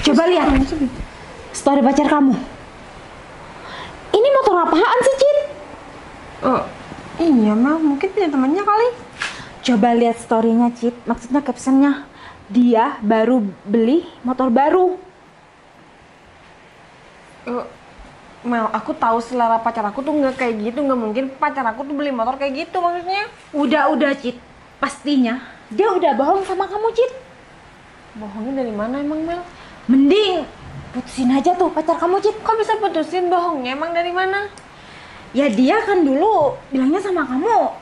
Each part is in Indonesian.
Coba lihat story pacar kamu. Ini motor apaan sih, Cit? Oh, iya Mel, mungkin punya temennya kali. Coba lihat story-nya, Cit. Maksudnya captionnya, dia baru beli motor baru. Mel, aku tahu selera pacar aku tuh nggak kayak gitu. Nggak mungkin pacar aku tuh beli motor kayak gitu maksudnya. Udah, Cit. Pastinya dia udah bohong sama kamu, Cit. Bohongnya dari mana emang, Mel? Mending putusin aja tuh pacar kamu, Cit. Kok bisa putusin? Bohongnya emang dari mana? Ya dia kan dulu bilangnya sama kamu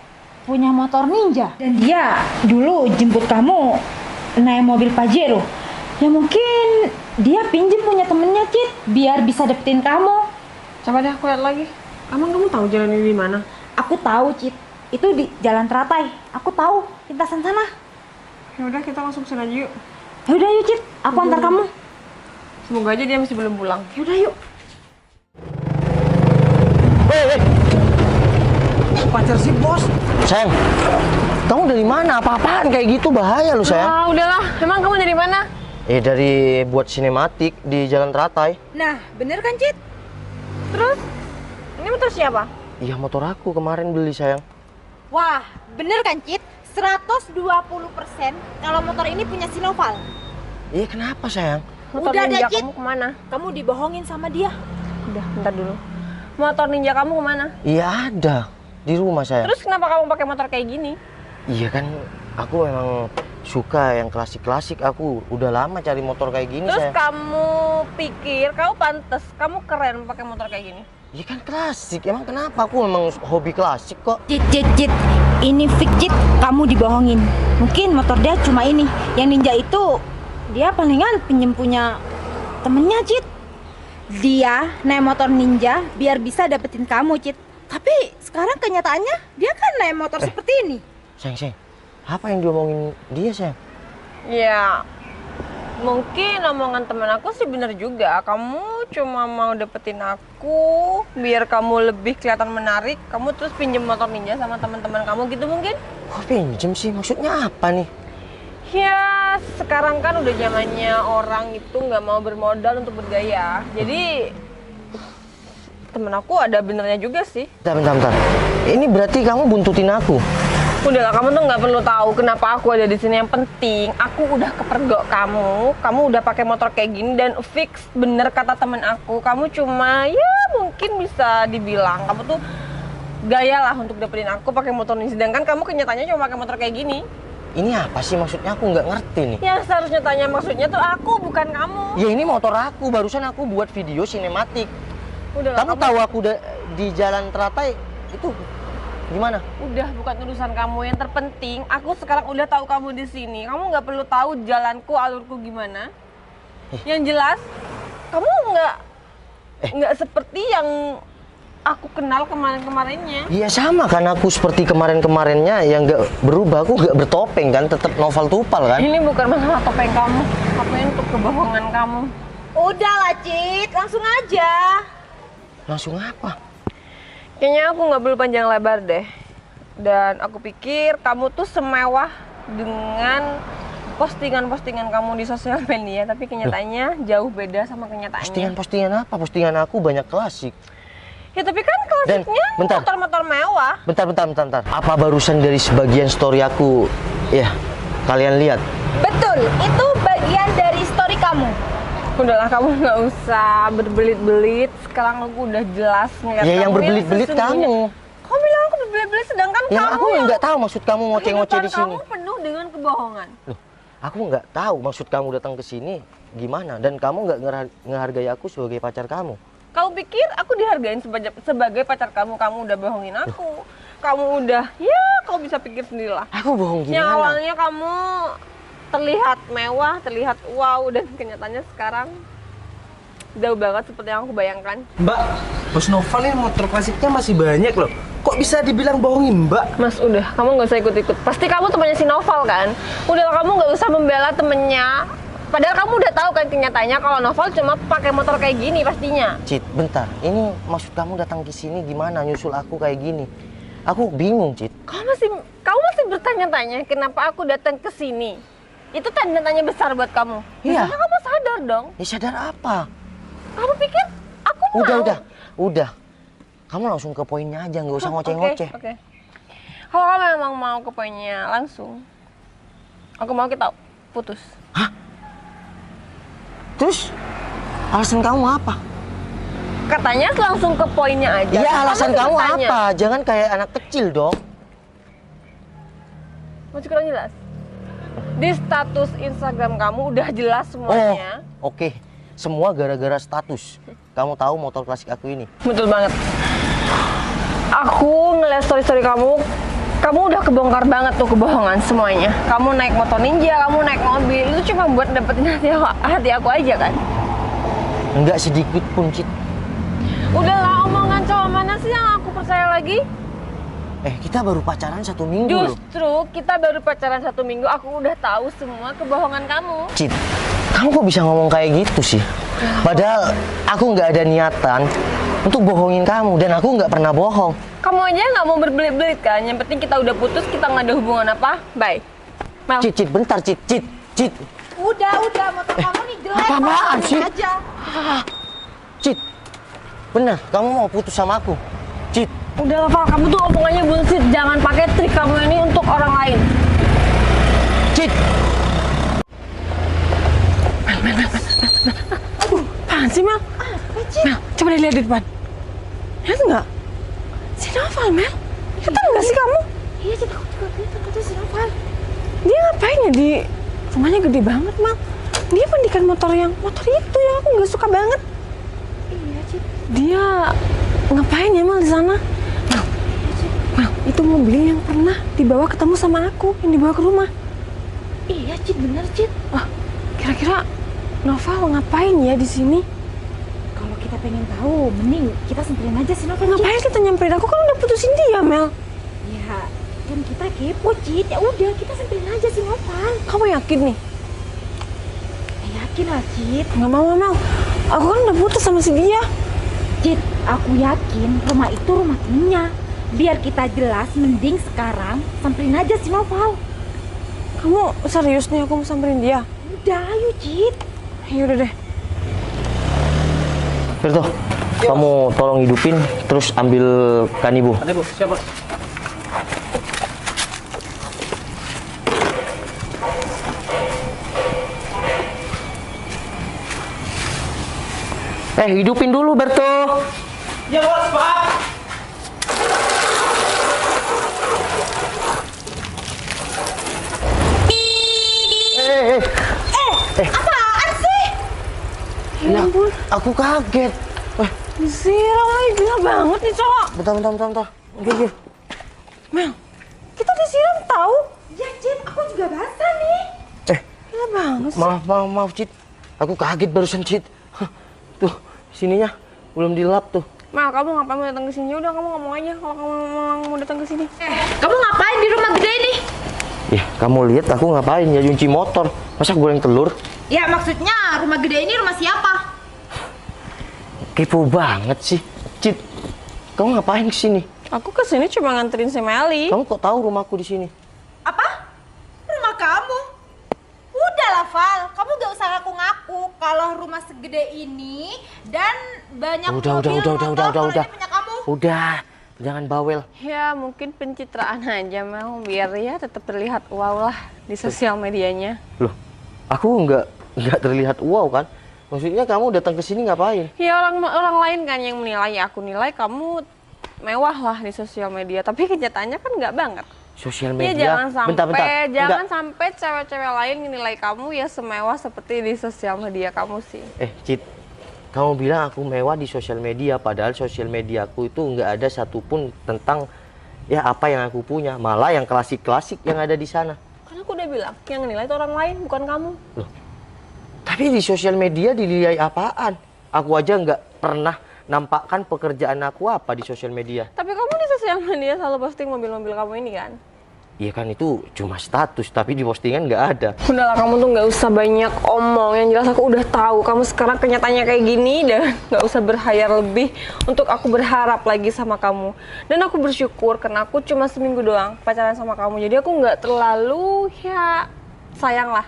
punya motor Ninja. Dan dia dulu jemput kamu naik mobil Pajero. Ya mungkin dia pinjem punya temennya, Cit, biar bisa dapetin kamu. Coba deh aku lihat lagi. Emang kamu tahu jalan ini di mana? Aku tahu, Cit. Itu di Jalan Teratai. Aku tahu, lintasan sana. Ya udah kita langsung kesana aja yuk. Ya udah yuk, Cit. Aku antar kamu. Semoga aja dia masih belum pulang. Ya udah yuk. Hei, Pacar si bos. sayang, kamu dari mana? Apa-apaan kayak gitu, bahaya lu sayang. Ah, udahlah. Emang kamu dari mana? Dari buat sinematik di Jalan Teratai. Nah, bener kan, Cit? Terus? Ini motor siapa? Iya, motor aku kemarin beli sayang. Wah, bener kan, Cit? 120% kalau motor ini punya Sinoval. Iya, kenapa sayang? Motor Udah ninja deh, Cit. kamu kemana? Kamu dibohongin sama dia. Udah, bentar dulu. Motor ninja kamu kemana? Iya ada di rumah sayang. Terus kenapa kamu pakai motor kayak gini? Iya kan, aku memang suka yang klasik-klasik. Aku udah lama cari motor kayak gini Terus sayang. kamu pikir kamu pantas, kamu keren pakai motor kayak gini? Iya kan klasik. Emang kenapa? Aku memang hobi klasik kok. Cit. Ini fix, Cit. Kamu dibohongin. Mungkin motor dia cuma ini. Yang Ninja itu, dia palingan pinjem punya temennya, Cit. Dia naik motor Ninja biar bisa dapetin kamu, Cit. Tapi sekarang kenyataannya dia kan naik motor seperti ini. Sayang, apa yang diomongin dia sayang? Ya, mungkin omongan temen aku sih bener juga. Kamu cuma mau dapetin aku biar kamu lebih kelihatan menarik. Kamu terus pinjem motor ninja sama teman-teman kamu gitu mungkin? Kok pinjem sih? Maksudnya apa nih? Ya, sekarang kan udah zamannya orang itu nggak mau bermodal untuk bergaya. Jadi temen aku ada benernya juga sih. Bentar. Ini berarti kamu buntutin aku? Udahlah, kamu tuh nggak perlu tahu kenapa aku ada di sini. Yang penting aku udah kepergok kamu. Kamu udah pakai motor kayak gini dan fix bener kata temen aku. Kamu cuma ya mungkin bisa dibilang kamu tuh gaya lah untuk dapetin aku pakai motor ini. Sedangkan kamu kenyataannya cuma pakai motor kayak gini. Ini apa sih maksudnya? Aku nggak ngerti nih. Yang seharusnya tanya maksudnya tuh aku bukan kamu. Ya ini motor aku. Barusan aku buat video sinematik. Udahlah, Kamu tahu aku udah di Jalan Teratai itu gimana? Udah bukan urusan kamu. Yang terpenting aku sekarang udah tahu kamu di sini. Kamu nggak perlu tahu jalanku, alurku gimana. Yang jelas kamu nggak seperti yang aku kenal kemarin-kemarinnya. Iya sama kan, aku seperti kemarin-kemarinnya yang nggak berubah. Aku nggak bertopeng kan, tetap novel tupal kan. Ini bukan masalah topeng kamu, tapi untuk kebohongan kamu. Udahlah, Cit. Langsung aja. Langsung apa? Kayaknya aku nggak perlu panjang lebar deh. Dan aku pikir kamu tuh semewah dengan postingan-postingan kamu di sosial media, tapi kenyataannya jauh beda sama kenyataannya. Postingan apa? Postingan aku banyak klasik. Ya tapi kan klasiknya bentar. motor-motor mewah. Bentar. Apa barusan dari sebagian story aku? Ya, kalian lihat. Betul, itu bagian dari story kamu. Udahlah, kamu nggak usah berbelit-belit. Sekarang aku udah jelas ngeliat Ya yang kamu berbelit-belit sesungguhnya. kamu. Kamu bilang aku berbelit-belit, sedangkan Ya kamu aku nggak tahu maksud kamu ngoceh-ngoceh di sini. Kamu penuh dengan kebohongan. Loh, aku nggak tahu maksud kamu datang ke sini gimana, dan kamu nggak ngehargai aku sebagai pacar kamu. Kamu pikir aku dihargain sebagai pacar kamu? Kamu udah bohongin aku. Kamu udah, ya kamu bisa pikir sendirilah. Aku bohong gimana? Yang awalnya kamu terlihat mewah, terlihat wow, dan kenyataannya sekarang jauh banget seperti yang aku bayangkan. Mbak, Bos Noval ini motor klasiknya masih banyak loh. Kok bisa dibilang bohongin, Mbak? Mas, udah, kamu nggak usah ikut-ikut. Pasti kamu temannya si Noval kan? Udah, kamu nggak usah membela temennya. Padahal kamu udah tahu kan kenyataannya kalau Noval cuma pakai motor kayak gini pastinya. Cit, bentar. Ini maksud kamu datang ke sini gimana nyusul aku kayak gini? Aku bingung, Cit. Kamu masih bertanya-tanya kenapa aku datang ke sini? Itu tanda tanya besar buat kamu. Iya. Biasanya kamu sadar dong. Ya sadar apa? Kamu pikir aku mau? Udah. Kamu langsung ke poinnya aja, nggak usah ngoceh-ngoceh. Oke. Kalau kamu memang mau ke poinnya langsung, aku mau kita putus. Terus alasan kamu apa? Katanya langsung ke poinnya aja. Iya, Kan alasan udah kamu tanya. apa? Jangan kayak anak kecil dong. Masih kurang jelas. Di status Instagram kamu udah jelas semuanya. Oke. Semua gara-gara status. Kamu tahu motor klasik aku ini? Betul banget. Aku ngeliat story-story kamu udah kebongkar banget tuh kebohongan semuanya. Kamu naik motor ninja, kamu naik mobil, itu cuma buat dapetin hati aku aja kan? Enggak sedikit pun, Cit. Udahlah, omongan cowok mana sih yang aku percaya lagi? Kita baru pacaran 1 minggu loh. Justru kita baru pacaran 1 minggu, aku udah tahu semua kebohongan kamu. Cit, kamu kok bisa ngomong kayak gitu sih? Padahal aku nggak ada niatan untuk bohongin kamu dan aku nggak pernah bohong. Kamu aja nggak mau berbelit-belit kan? Yang penting kita udah putus, kita nggak ada hubungan apa? Bye. Mel. Cit, bentar, Cit. Udah, motor kamu nih jelek. Apaan Pak. sih? Aja. Cit, benar, kamu mau putus sama aku? Cit, Udah lah, Val, kamu tuh omongannya bullshit. Jangan pakai trik kamu ini untuk orang lain. Cit. Apaan sih, Mel? Mel, coba dilihat di depan. Lihat nggak? Si Noval, Mel. Lihat nggak sih kamu? Iya, Cit, aku juga lihat ternyata si Noval. Dia ngapain ya di rumahnya gede banget, Mel. Dia pendidikan motor itu yang aku nggak suka banget. Iya, Cit. Dia ngapain ya, Mel, di sana? Mel, itu mobil yang pernah dibawa ketemu sama aku, yang dibawa ke rumah. Iya, Cit, bener, Cit. Kira-kira Noval ngapain ya di sini? Kalau kita pengen tahu, mending kita samperin aja si Noval. Ngapain kita nyamperin? Aku kan udah putusin dia, Mel. Ya, kan kita kepo, Cit. Ya udah, kita samperin aja si Noval. Kamu yakin nih? Ya, yakin lah, Cit. Nggak mau, Mel. Aku kan udah putus sama si dia. Cit, aku yakin rumah itu rumah temennya. Biar kita jelas, mending sekarang samperin aja si Noval. Kamu serius nih aku mau samperin dia? Udah, ayo, Cit. Yaudah deh. Berto, kamu tolong hidupin, terus ambil kanibu. Ada Bu, siapa? Hidupin dulu, Berto. Ya, Bos, Pak. Apaan sih? Ya ampun, aku kaget. Disiram lagi, gila banget nih cowok. Bentar. Oke. Mel, kita disiram tahu? Ya, Cit, aku juga basah nih. Gila banget sih. Maaf, Cit. Aku kaget barusan, Cit. Tuh, sininya belum dilap tuh. Mel, kamu ngapain mau datang ke sini? Udah kamu ngomong aja kalau kamu memang mau datang ke sini. Kamu ngapain di rumah gede ini? Kamu lihat aku ngapain ya, nyuci motor. Masa goreng telur? Ya, maksudnya rumah gede ini rumah siapa? Kepo banget sih. Cit, kamu ngapain kesini? Aku kesini cuma nganterin si Meli. Kamu kok tahu rumahku di sini? Apa? Rumah kamu? Udahlah, Val. Kamu gak usah ngaku-ngaku kalau rumah segede ini dan banyak Udah. mobil motor kalau ini punya kamu. Udah, jangan bawel. Ya mungkin pencitraan aja Mel, biar ya tetap terlihat wow lah di sosial medianya. Loh, aku nggak terlihat wow kan? Maksudnya kamu datang ke sini ngapain? Ya orang lain kan yang menilai, aku nilai kamu mewah lah di sosial media, tapi kenyataannya kan nggak banget. Sosial Ya media. jangan sampai Bentar. sampai cewek-cewek lain menilai kamu ya semewah seperti di sosial media kamu sih. Cit, kamu bilang aku mewah di sosial media, padahal sosial mediaku itu nggak ada satupun tentang ya apa yang aku punya, malah yang klasik-klasik yang ada di sana. Kan aku udah bilang, yang nilai itu orang lain bukan kamu. Loh, tapi di sosial media dinilai apaan? Aku aja nggak pernah nampakkan pekerjaan aku apa di sosial media. Tapi kamu di sosial media selalu posting mobil-mobil kamu ini kan? Iya kan, itu cuma status, tapi di postingan nggak ada. Udahlah, kamu tuh nggak usah banyak omong. Yang jelas aku udah tahu kamu sekarang kenyataannya kayak gini dan nggak usah berhayal lebih untuk aku berharap lagi sama kamu. Dan aku bersyukur karena aku cuma seminggu doang pacaran sama kamu. Jadi aku nggak terlalu ya sayang lah.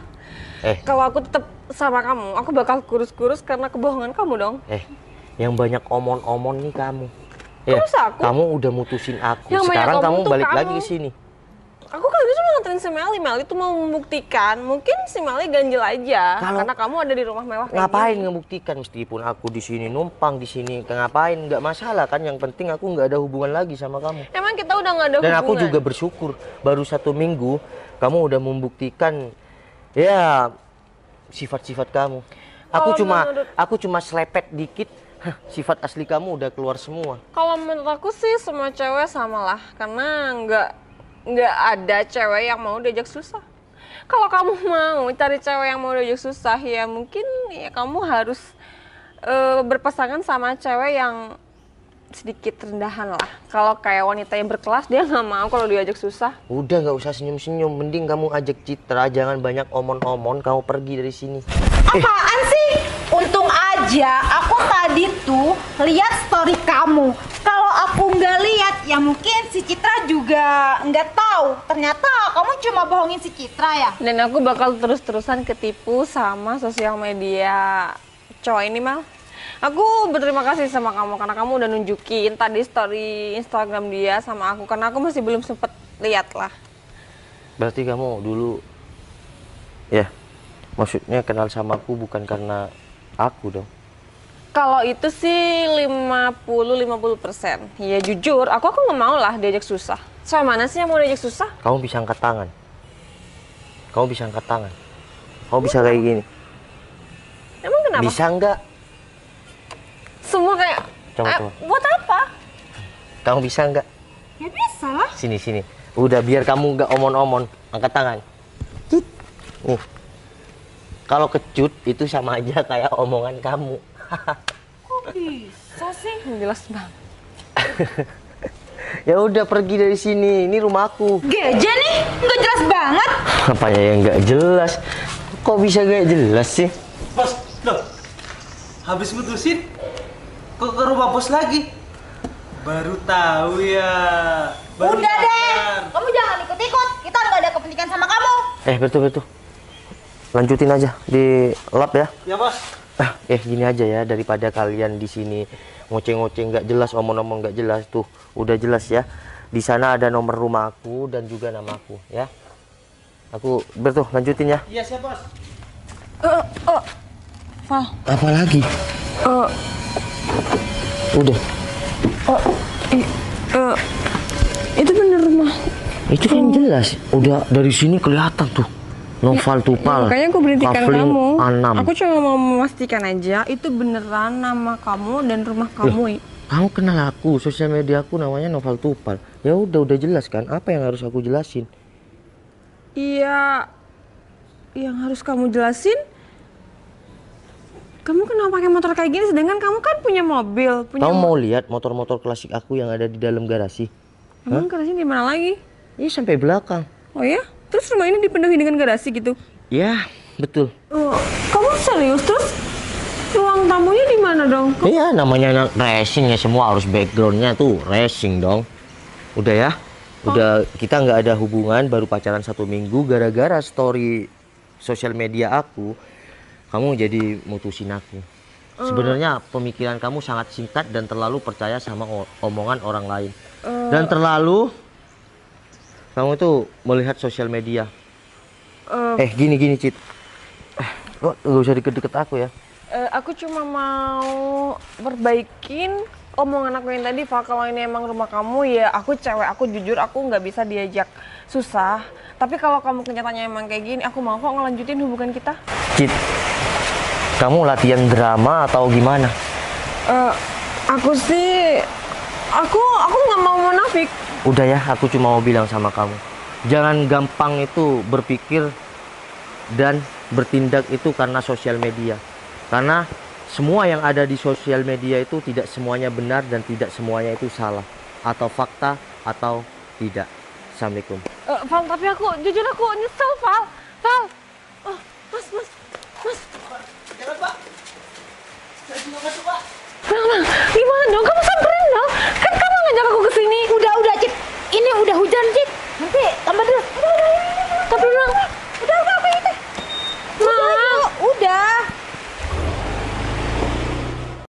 Kalau aku tetap sama kamu, aku bakal kurus-kurus karena kebohongan kamu dong. Yang banyak omon-omon nih kamu. Terus aku? Kamu udah mutusin aku. Yang banyak Sekarang omong kamu tuh balik kamu. lagi ke sini. Aku kan itu cuma nganterin si Meli. Meli tuh mau membuktikan, mungkin si Meli ganjel aja karena kamu ada di rumah mewah kayak Ngapain gini. ngebuktikan meskipun aku di sini numpang di sini ngapain nggak masalah kan, yang penting aku nggak ada hubungan lagi sama kamu. Emang kita udah nggak ada Dan hubungan. aku juga bersyukur baru 1 minggu kamu udah membuktikan ya sifat-sifat kamu. Aku cuma selepet dikit, sifat asli kamu udah keluar semua. Kalau menurut aku sih semua cewek sama lah, karena nggak ada cewek yang mau diajak susah. Kalau kamu mau cari cewek yang mau diajak susah, ya mungkin ya kamu harus berpasangan sama cewek yang sedikit rendahan lah. Kalau kayak wanita yang berkelas, dia nggak mau kalau diajak susah. Udah nggak usah senyum-senyum, mending kamu ajak Citra, jangan banyak omon-omon, kamu pergi dari sini. Apaan sih? Untung aja aku tadi tuh lihat story kamu. Kalau aku nggak lihat, ya mungkin si Citra juga nggak tahu. Ternyata kamu cuma bohongin si Citra ya. Dan aku bakal terus-terusan ketipu sama sosial media cowok ini, Mal. Aku berterima kasih sama kamu karena kamu udah nunjukin tadi story Instagram dia sama aku, karena aku masih belum sempet lihat lah. Berarti kamu dulu ya maksudnya kenal sama aku bukan karena aku dong. Kalau itu sih 50-50%. Ya jujur, aku nggak mau lah diajak susah. Soal mana sih yang mau diajak susah? Kamu bisa angkat tangan. Kamu bisa angkat tangan. Kamu bisa kayak gini. Emang kenapa? Bisa nggak? Semua kayak, Coba. buat apa? Kamu bisa nggak? Ya bisa lah. Sini. Udah biar kamu nggak omon-omon. Angkat tangan. Cit. Nih. Kalau kecut itu sama aja kayak omongan kamu. Kok bisa sih? Jelas banget. Ya udah pergi dari sini. Ini rumahku. Geja nih, nggak jelas banget. Apanya yang nggak jelas? Kok bisa nggak jelas sih? Bos, loh. Habis mutusin kok ke rumah bos lagi? Baru tahu ya. Baru Udah deh, sadar. kamu jangan ikut-ikut. Kita nggak ada kepentingan sama kamu. Betul. Lanjutin aja di lab ya. Ya, Bos. Gini aja ya, daripada kalian di sini ngoceh-ngoceh nggak jelas, omong-omong nggak jelas tuh, udah jelas ya. Di sana ada nomor rumah aku dan juga nama aku ya. Aku betul lanjutin ya. Iya, siap, Bos. Val. Apa lagi? Udah. Itu bener rumah. Itu kan jelas. Udah dari sini kelihatan tuh. Noval Tupal. Makanya aku berhentikan Kafling kamu. Anam. Aku cuma mau memastikan aja itu beneran nama kamu dan rumah kamu. Kamu kenal aku, sosial media aku namanya Noval Tupal. Ya udah jelas kan? Apa yang harus aku jelasin? Iya, yang harus kamu jelasin. Kamu kenapa pakai motor kayak gini sedangkan kamu kan punya mobil, Kamu mau lihat motor-motor klasik aku yang ada di dalam garasi? Emang garasinya di mana lagi? Ini sampai belakang. Oh ya? Terus rumah ini dipenuhi dengan garasi gitu? Ya, betul. Kamu serius? Terus ruang tamunya di mana dong? Iya, namanya anak racing ya, semua harus backgroundnya tuh racing dong. Udah ya, udah kita nggak ada hubungan, baru pacaran 1 minggu. Gara-gara story sosial media aku, kamu jadi mutusin aku. Sebenarnya pemikiran kamu sangat singkat dan terlalu percaya sama omongan orang lain. Dan terlalu kamu tuh melihat sosial media. Gini Cit. Kok nggak usah deket-deket aku ya? Aku cuma mau perbaikin omongan aku yang tadi, Pak. Kalau ini emang rumah kamu, ya aku cewek, aku jujur, aku nggak bisa diajak susah. Tapi kalau kamu kenyataannya emang kayak gini, aku mau kok ngelanjutin hubungan kita. Cit, kamu latihan drama atau gimana? Aku sih, aku nggak mau munafik. Udah ya, aku cuma mau bilang sama kamu, jangan gampang itu berpikir dan bertindak itu karena sosial media. Karena semua yang ada di sosial media itu tidak semuanya benar dan tidak semuanya itu salah atau fakta atau tidak. Assalamualaikum. Val, tapi aku jujur aku nyesel, Val.